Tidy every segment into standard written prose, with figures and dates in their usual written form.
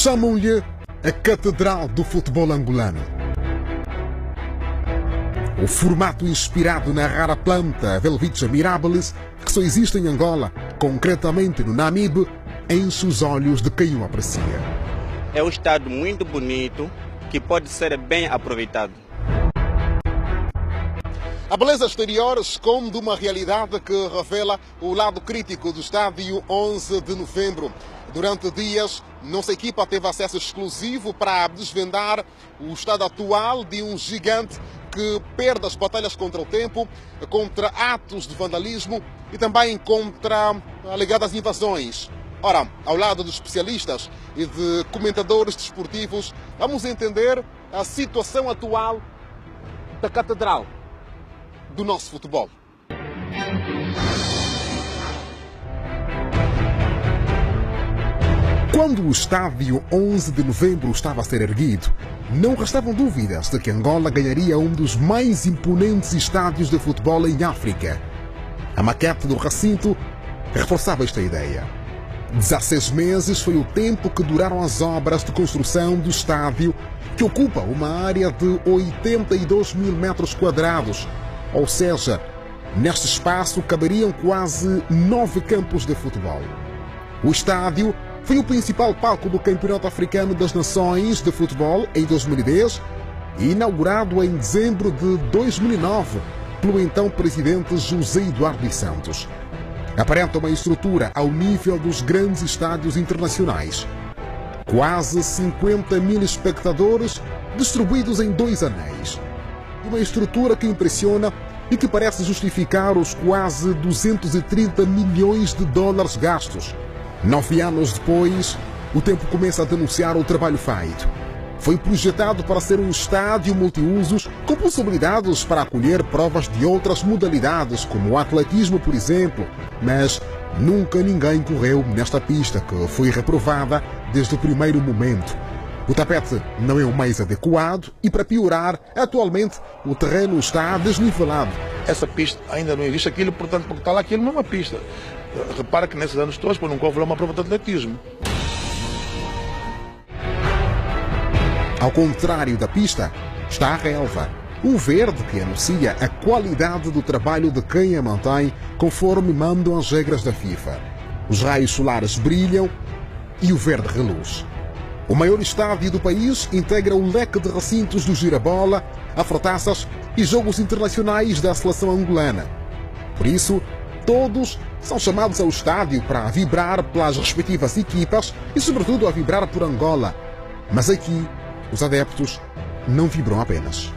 Chamam-lhe a Catedral do Futebol Angolano. O formato inspirado na rara planta Welwitschia mirabilis, que só existe em Angola, concretamente no Namibe, enche os olhos de quem o aprecia. É um estado muito bonito que pode ser bem aproveitado. A beleza exterior esconde uma realidade que revela o lado crítico do estádio 11 de novembro. Durante dias, nossa equipa teve acesso exclusivo para desvendar o estado atual de um gigante que perde as batalhas contra o tempo, contra atos de vandalismo e também contra alegadas invasões. Ora, ao lado de especialistas e de comentadores desportivos, vamos entender a situação atual da Catedral do nosso futebol. Quando o estádio 11 de novembro estava a ser erguido, não restavam dúvidas de que Angola ganharia um dos mais imponentes estádios de futebol em África. A maquete do recinto reforçava esta ideia. 16 meses foi o tempo que duraram as obras de construção do estádio, que ocupa uma área de 82 mil metros quadrados, ou seja, neste espaço caberiam quase 9 campos de futebol. O estádio foi o principal palco do Campeonato Africano das Nações de Futebol em 2010 e inaugurado em dezembro de 2009 pelo então presidente José Eduardo dos Santos. Aparenta uma estrutura ao nível dos grandes estádios internacionais. Quase 50 mil espectadores distribuídos em 2 anéis. Uma estrutura que impressiona e que parece justificar os quase 230 milhões de dólares gastos. 9 anos depois, o tempo começa a denunciar o trabalho feito. Foi projetado para ser um estádio multiusos com possibilidades para acolher provas de outras modalidades, como o atletismo, por exemplo, mas nunca ninguém correu nesta pista, que foi reprovada desde o primeiro momento. O tapete não é o mais adequado e, para piorar, atualmente o terreno está desnivelado. Essa pista ainda não existe aquilo, portanto, porque está lá aquilo não é uma pista. Repara que nesses anos todos, por nunca houve lá uma prova de atletismo. Ao contrário da pista, está a relva, um verde que anuncia a qualidade do trabalho de quem a mantém, conforme mandam as regras da FIFA. Os raios solares brilham e o verde reluz. O maior estádio do país integra o leque de recintos do Girabola, Afrotaças e jogos internacionais da seleção angolana. Por isso, todos são chamados ao estádio para vibrar pelas respectivas equipas e, sobretudo, a vibrar por Angola. Mas aqui, os adeptos não vibram apenas.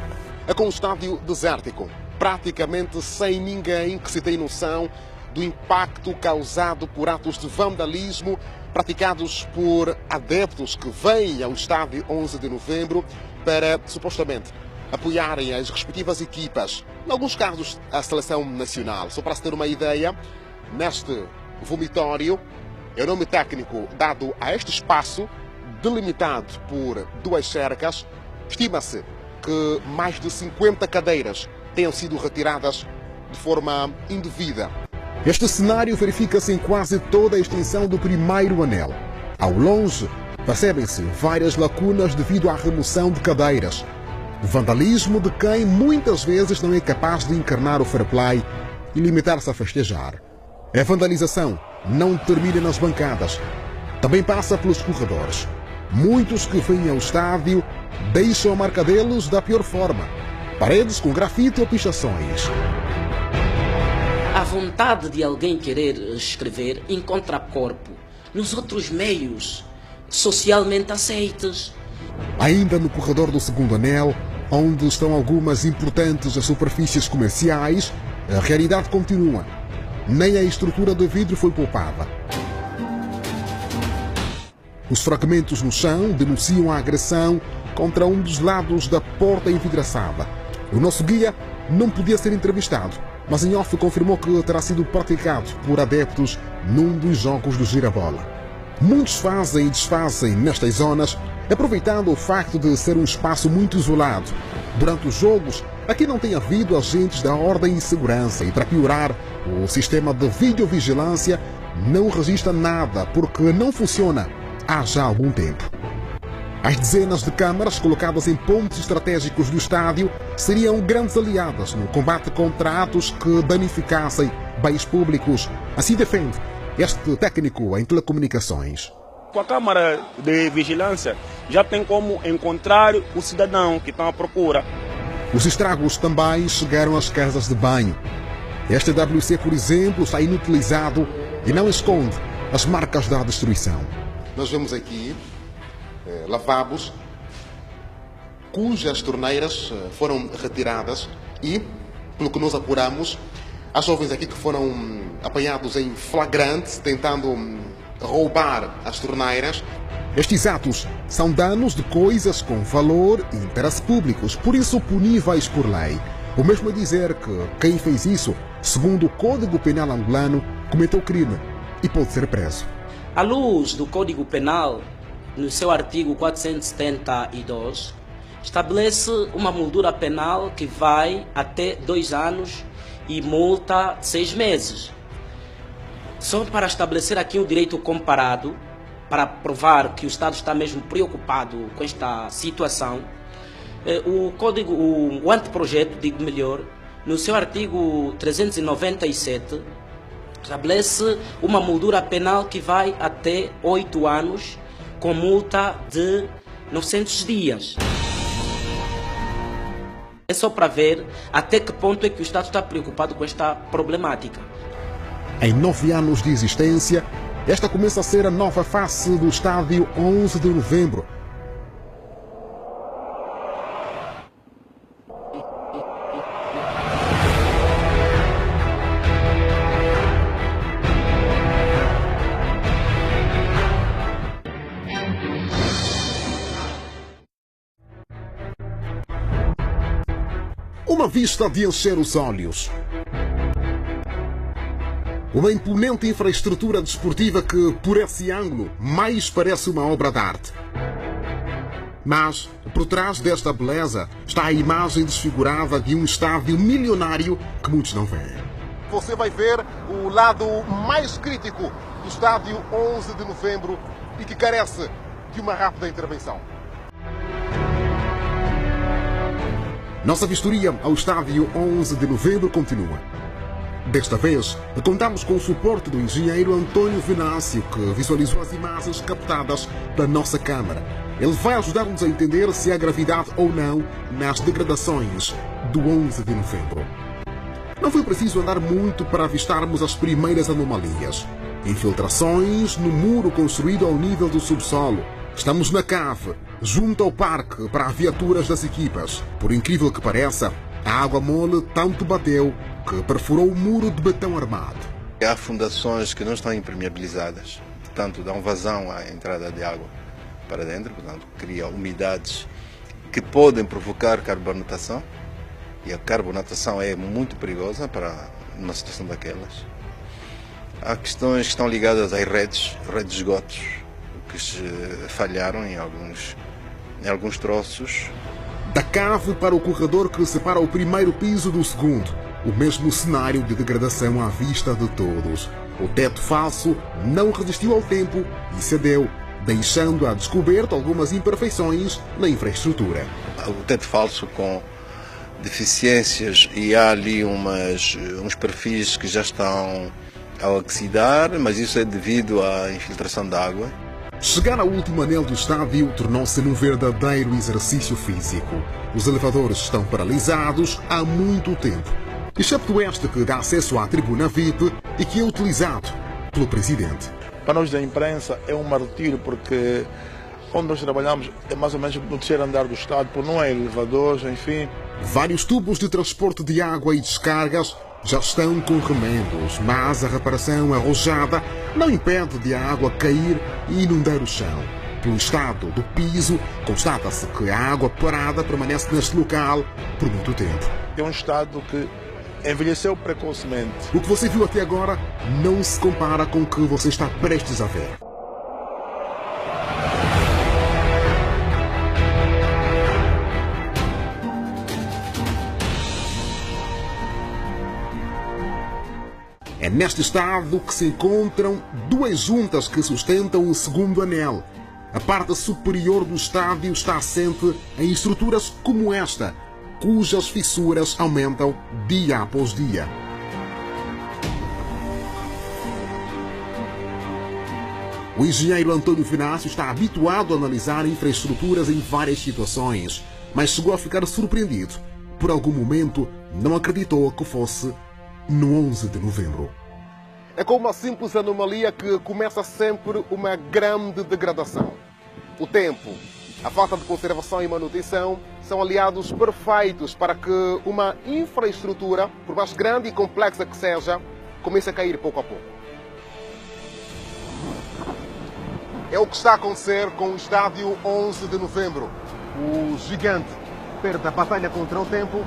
É com o estádio desértico, praticamente sem ninguém que se tenha noção do impacto causado por atos de vandalismo praticados por adeptos que vêm ao estádio 11 de novembro para, supostamente, apoiarem as respectivas equipas, em alguns casos a seleção nacional. Só para se ter uma ideia, neste vomitório, é o nome técnico dado a este espaço, delimitado por 2 cercas. Estima-se que mais de 50 cadeiras tenham sido retiradas de forma indevida. Este cenário verifica-se em quase toda a extensão do primeiro anel. Ao longe, percebem-se várias lacunas devido à remoção de cadeiras. O vandalismo de quem muitas vezes não é capaz de encarnar o fair play e limitar-se a festejar. A vandalização não termina nas bancadas. Também passa pelos corredores. Muitos que vêm ao estádio deixam a marca deles da pior forma. Paredes com grafite ou pichações. A vontade de alguém querer escrever encontra corpo nos outros meios socialmente aceitos. Ainda no corredor do segundo anel, onde estão algumas importantes superfícies comerciais, a realidade continua. Nem a estrutura de vidro foi poupada. Os fragmentos no chão denunciam a agressão contra um dos lados da porta envidraçada. O nosso guia não podia ser entrevistado, mas em off confirmou que terá sido praticado por adeptos num dos jogos do Girabola. Muitos fazem e desfazem nestas zonas, aproveitando o facto de ser um espaço muito isolado. Durante os jogos, aqui não tem havido agentes da ordem e segurança e, para piorar, o sistema de videovigilância não registra nada porque não funciona há já algum tempo. As dezenas de câmaras colocadas em pontos estratégicos do estádio seriam grandes aliadas no combate contra atos que danificassem bens públicos. Assim defende este técnico em telecomunicações. Com a câmara de vigilância já tem como encontrar o cidadão que está à procura. Os estragos também chegaram às casas de banho. Este WC, por exemplo, está inutilizado e não esconde as marcas da destruição. Nós vemos aqui lavabos cujas torneiras foram retiradas e, pelo que nós apuramos, há jovens aqui que foram apanhados em flagrante tentando roubar as torneiras. Estes atos são danos de coisas com valor e interesse públicos, por isso puníveis por lei. O mesmo é dizer que quem fez isso, segundo o Código Penal angolano, cometeu crime e pode ser preso. À luz do Código Penal, no seu artigo 472, estabelece uma moldura penal que vai até 2 anos e multa 6 meses. Só para estabelecer aqui um direito comparado, para provar que o Estado está mesmo preocupado com esta situação, o anteprojeto, digo melhor, no seu artigo 397, estabelece uma moldura penal que vai até 8 anos, com multa de 900 dias. É só para ver até que ponto é que o Estado está preocupado com esta problemática. Em 9 anos de existência, esta começa a ser a nova face do estádio 11 de novembro. Uma vista de encher os olhos. Uma imponente infraestrutura desportiva que, por esse ângulo, mais parece uma obra de arte. Mas, por trás desta beleza, está a imagem desfigurada de um estádio milionário que muitos não veem. Você vai ver o lado mais crítico do estádio 11 de novembro e que carece de uma rápida intervenção. Nossa vistoria ao estádio 11 de novembro continua. Desta vez, contamos com o suporte do engenheiro Antônio Venâncio, que visualizou as imagens captadas pela nossa câmara. Ele vai ajudar-nos a entender se há gravidade ou não nas degradações do 11 de novembro. Não foi preciso andar muito para avistarmos as primeiras anomalias. Infiltrações no muro construído ao nível do subsolo. Estamos na cave, junto ao parque para viaturas das equipas. Por incrível que pareça, a água mole tanto bateu que perfurou o muro de betão armado. Há fundações que não estão impermeabilizadas, portanto dão vazão à entrada de água para dentro, portanto cria umidades que podem provocar carbonatação, e a carbonatação é muito perigosa para uma situação daquelas. Há questões que estão ligadas às redes de esgotos, que se falharam em alguns troços. Da cave para o corredor que separa o primeiro piso do segundo. O mesmo cenário de degradação à vista de todos. O teto falso não resistiu ao tempo e cedeu, deixando a descoberto algumas imperfeições na infraestrutura. O teto falso com deficiências, e há ali uns perfis que já estão a oxidar, mas isso é devido à infiltração da água. Chegar ao último anel do estádio tornou-se num verdadeiro exercício físico. Os elevadores estão paralisados há muito tempo, excepto este que dá acesso à tribuna VIP e que é utilizado pelo presidente. Para nós da imprensa é um martírio, porque onde nós trabalhamos é mais ou menos no terceiro andar do estádio, por não há elevadores, enfim. Vários tubos de transporte de água e descargas já estão com remendos, mas a reparação arrojada não impede de a água cair e inundar o chão. Pelo estado do piso, constata-se que a água parada permanece neste local por muito tempo. É um estado que envelheceu precocemente. O que você viu até agora não se compara com o que você está prestes a ver. É neste estado que se encontram duas juntas que sustentam o segundo anel. A parte superior do estádio está assente em estruturas como esta, cujas fissuras aumentam dia após dia. O engenheiro Antônio Venâncio está habituado a analisar infraestruturas em várias situações, mas chegou a ficar surpreendido. Por algum momento, não acreditou que fosse no 11 de novembro. É como uma simples anomalia que começa sempre uma grande degradação. O tempo, a falta de conservação e manutenção são aliados perfeitos para que uma infraestrutura, por mais grande e complexa que seja, comece a cair pouco a pouco. É o que está a acontecer com o estádio 11 de novembro. O gigante perde a batalha contra o tempo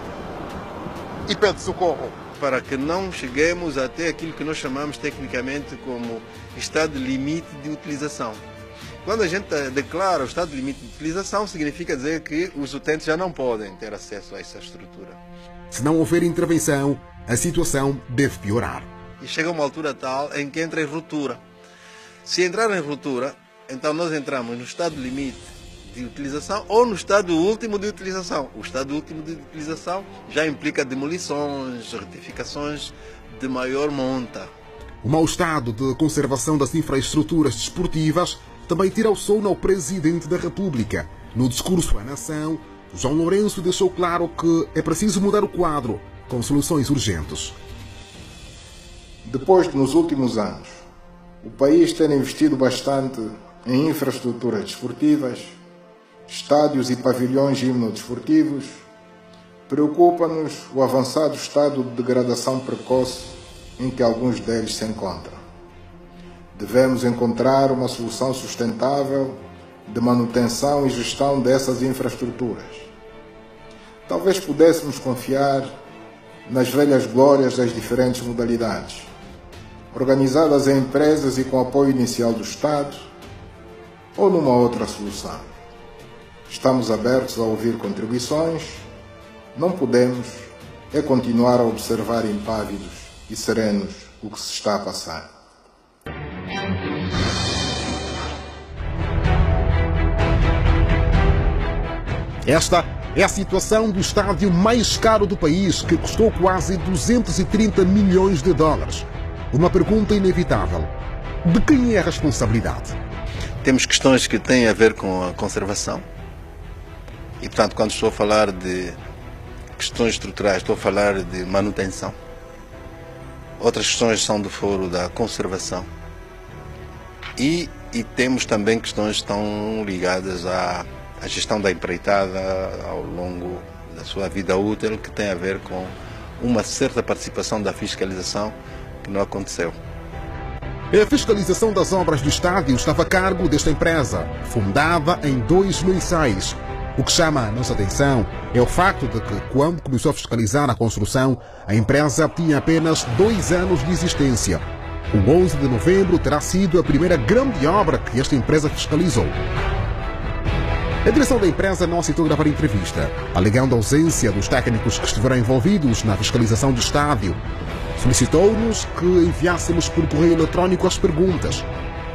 e pede socorro. Para que não cheguemos até aquilo que nós chamamos tecnicamente como estado limite de utilização. Quando a gente declara o estado de limite de utilização, significa dizer que os utentes já não podem ter acesso a essa estrutura. Se não houver intervenção, a situação deve piorar. E chega uma altura tal em que entra em ruptura. Se entrar em ruptura, então nós entramos no estado limite de utilização ou no estado último de utilização. O estado último de utilização já implica demolições, retificações de maior monta. O mau estado de conservação das infraestruturas desportivas também tira o sono ao Presidente da República. No discurso à nação, João Lourenço deixou claro que é preciso mudar o quadro com soluções urgentes. Depois de, nos últimos anos, o país ter investido bastante em infraestruturas desportivas, estádios e pavilhões gimnodesportivos, preocupa-nos o avançado estado de degradação precoce em que alguns deles se encontram. Devemos encontrar uma solução sustentável de manutenção e gestão dessas infraestruturas. Talvez pudéssemos confiar nas velhas glórias das diferentes modalidades, organizadas em empresas e com apoio inicial do Estado, ou numa outra solução. Estamos abertos a ouvir contribuições, não podemos é continuar a observar impávidos e serenos o que se está a passar. Esta é a situação do estádio mais caro do país, que custou quase 230 milhões de dólares. Uma pergunta inevitável: de quem é a responsabilidade? Temos questões que têm a ver com a conservação. E, portanto, quando estou a falar de questões estruturais, estou a falar de manutenção. Outras questões são do foro da conservação. E temos também questões que estão ligadas à gestão da empreitada ao longo da sua vida útil, que tem a ver com uma certa participação da fiscalização que não aconteceu. A fiscalização das obras do estádio estava a cargo desta empresa, fundada em 2006. O que chama a nossa atenção é o facto de que, quando começou a fiscalizar a construção, a empresa tinha apenas 2 anos de existência. O 11 de novembro terá sido a primeira grande obra que esta empresa fiscalizou. A direção da empresa não aceitou gravar entrevista, alegando a ausência dos técnicos que estiveram envolvidos na fiscalização do estádio. Solicitou-nos que enviássemos por correio eletrónico as perguntas.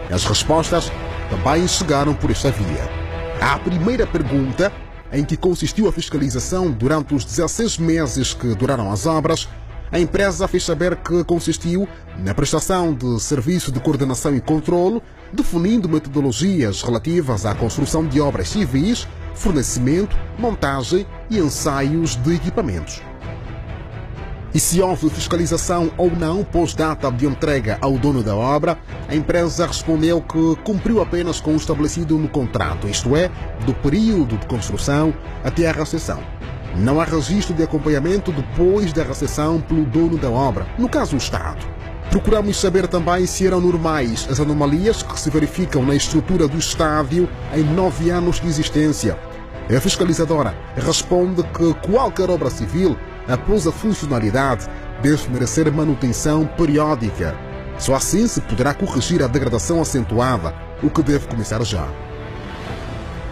As respostas também chegaram por esta via. À primeira pergunta, em que consistiu a fiscalização durante os 16 meses que duraram as obras, a empresa fez saber que consistiu na prestação de serviço de coordenação e controlo, definindo metodologias relativas à construção de obras civis, fornecimento, montagem e ensaios de equipamentos. E se houve fiscalização ou não pós-data de entrega ao dono da obra, a empresa respondeu que cumpriu apenas com o estabelecido no contrato, isto é, do período de construção até a recepção. Não há registro de acompanhamento depois da recepção pelo dono da obra, no caso o Estado. Procuramos saber também se eram normais as anomalias que se verificam na estrutura do estádio em 9 anos de existência. A fiscalizadora responde que qualquer obra civil, após a funcionalidade, deve merecer manutenção periódica. Só assim se poderá corrigir a degradação acentuada, o que deve começar já.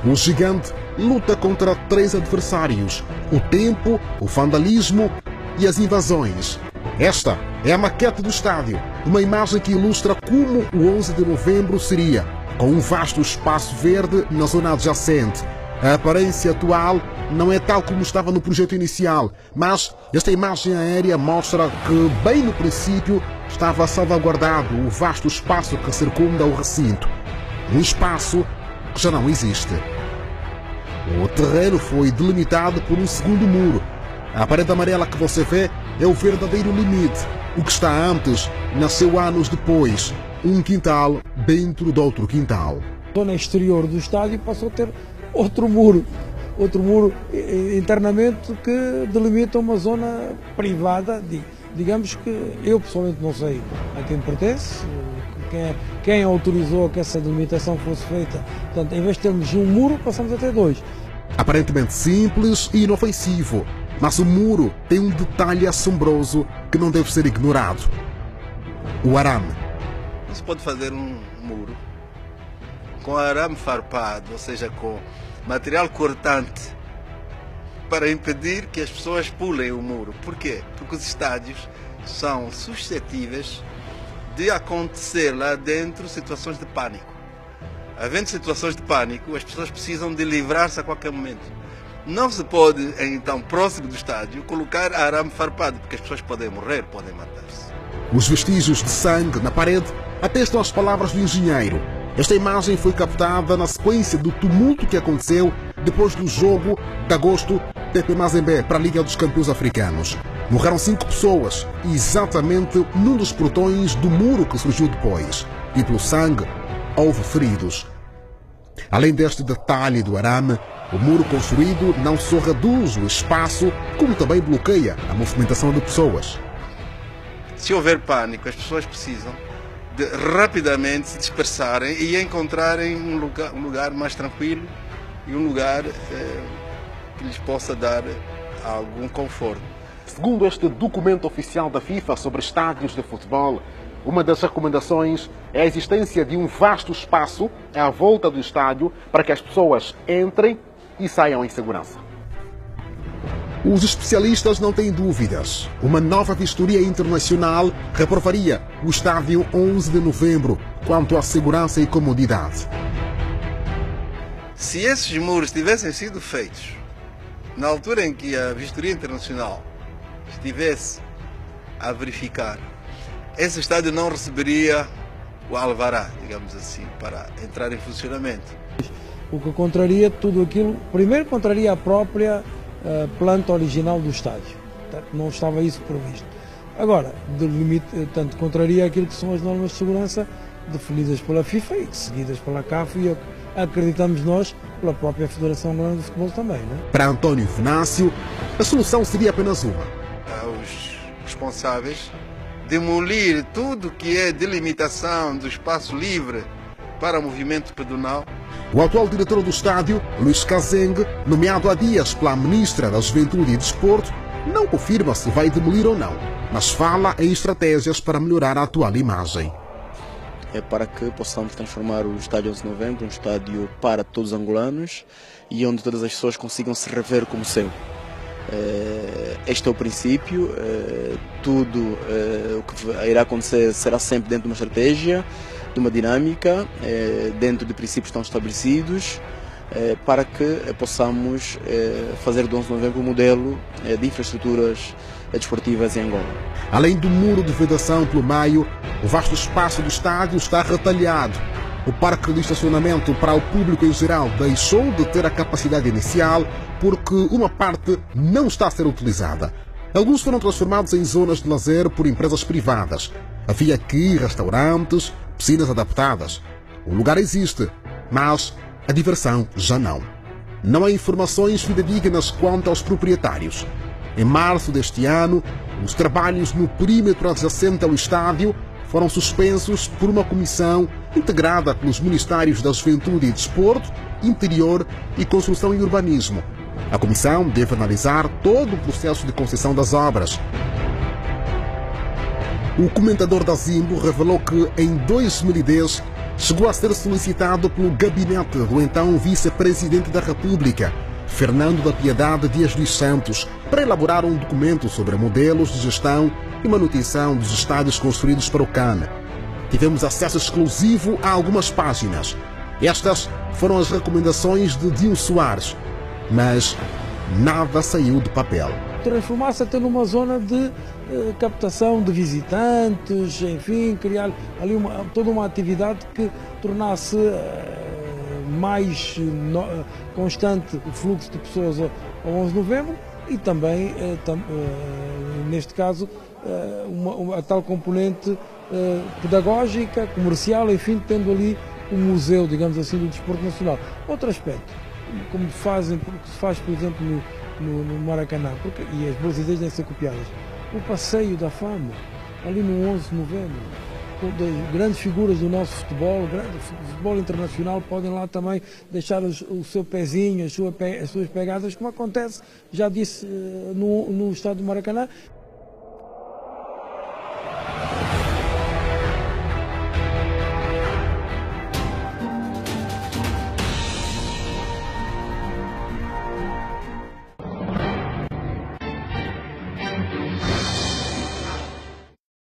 O gigante luta contra 3 adversários: o tempo, o vandalismo e as invasões. Esta é a maquete do estádio, uma imagem que ilustra como o 11 de novembro seria, com um vasto espaço verde na zona adjacente. A aparência atual não é tal como estava no projeto inicial, mas esta imagem aérea mostra que, bem no princípio, estava salvaguardado o vasto espaço que circunda o recinto. Um espaço que já não existe. O terreno foi delimitado por um segundo muro. A parede amarela que você vê é o verdadeiro limite. O que está antes nasceu anos depois. Um quintal dentro de outro quintal. A zona exterior do estádio passou a ter outro muro internamente que delimita uma zona privada, digamos que eu pessoalmente não sei a quem pertence, quem autorizou que essa delimitação fosse feita. Portanto, em vez de termos um muro, passamos a ter dois. Aparentemente simples e inofensivo, mas o muro tem um detalhe assombroso que não deve ser ignorado. O arame. Não se pode fazer um muro com arame farpado, ou seja, com material cortante, para impedir que as pessoas pulem o muro. Por quê? Porque os estádios são suscetíveis de acontecer lá dentro situações de pânico. Havendo situações de pânico, as pessoas precisam de livrar-se a qualquer momento. Não se pode, então, próximo do estádio, colocar arame farpado, porque as pessoas podem morrer, podem matar-se. Os vestígios de sangue na parede atestam as palavras do engenheiro. Esta imagem foi captada na sequência do tumulto que aconteceu depois do jogo de agosto TP Mazembe para a Liga dos Campeões Africanos. Morreram 5 pessoas, exatamente num dos portões do muro que surgiu depois. E pelo sangue, houve feridos. Além deste detalhe do arame, o muro construído não só reduz o espaço, como também bloqueia a movimentação de pessoas. Se houver pânico, as pessoas precisam de rapidamente se dispersarem e encontrarem um lugar mais tranquilo e um lugar que lhes possa dar algum conforto. Segundo este documento oficial da FIFA sobre estádios de futebol, uma das recomendações é a existência de um vasto espaço à volta do estádio para que as pessoas entrem e saiam em segurança. Os especialistas não têm dúvidas. Uma nova vistoria internacional reprovaria o estádio 11 de novembro quanto à segurança e comodidade. Se esses muros tivessem sido feitos na altura em que a vistoria internacional estivesse a verificar, esse estádio não receberia o alvará, digamos assim, para entrar em funcionamento. O que contraria tudo aquilo, primeiro contraria a própria planta original do estádio. Portanto, não estava isso previsto. Agora, tanto contraria aquilo que são as normas de segurança definidas pela FIFA e seguidas pela CAF e acreditamos nós pela própria Federação Angolana de Futebol também. Não é? Para António Venâncio, a solução seria apenas uma. Aos responsáveis demolir tudo que é delimitação do espaço livre para movimento pedonal. O atual diretor do estádio, Luís Kazeng, nomeado há dias pela Ministra da Juventude e Desporto, não confirma se vai demolir ou não, mas fala em estratégias para melhorar a atual imagem. É para que possamos transformar o estádio 11 de novembro um estádio para todos os angolanos e onde todas as pessoas consigam se rever como seu. Este é o princípio, tudo o que irá acontecer será sempre dentro de uma estratégia, de uma dinâmica, dentro de princípios tão estabelecidos, para que possamos fazer do 11 de novembro um modelo de infraestruturas desportivas em Angola. Além do muro de vedação pelo meio, o vasto espaço do estádio está retalhado. O parque de estacionamento para o público em geral deixou de ter a capacidade inicial porque uma parte não está a ser utilizada. Alguns foram transformados em zonas de lazer por empresas privadas. Havia aqui restaurantes, piscinas adaptadas. O lugar existe, mas a diversão já não. Não há informações fidedignas quanto aos proprietários. Em março deste ano, os trabalhos no perímetro adjacente ao estádio foram suspensos por uma comissão integrada pelos Ministérios da Juventude e Desporto, Interior e Construção e Urbanismo. A comissão deve analisar todo o processo de concessão das obras. O comentador da Zimbo revelou que, em 2010, chegou a ser solicitado pelo gabinete do então vice-presidente da República, Fernando da Piedade Dias dos Santos, para elaborar um documento sobre modelos de gestão e manutenção dos estádios construídos para o CAN. tivemos acesso exclusivo a algumas páginas. Estas foram as recomendações de Dio Soares, mas nada saiu do papel. Transformar-se até numa zona de captação de visitantes, enfim, criar ali toda uma atividade que tornasse mais constante o fluxo de pessoas ao 11 de novembro e também, neste caso, a tal componente pedagógica, comercial, enfim, tendo ali um museu, digamos assim, do desporto nacional. Outro aspecto, como se faz, por exemplo, no Maracanã, e as boas ideias devem ser copiadas, o passeio da fama, ali no 11 de novembro, grandes figuras do nosso futebol, futebol internacional, podem lá também deixar o seu pezinho, as suas pegadas, como acontece, já disse, no estádio do Maracanã.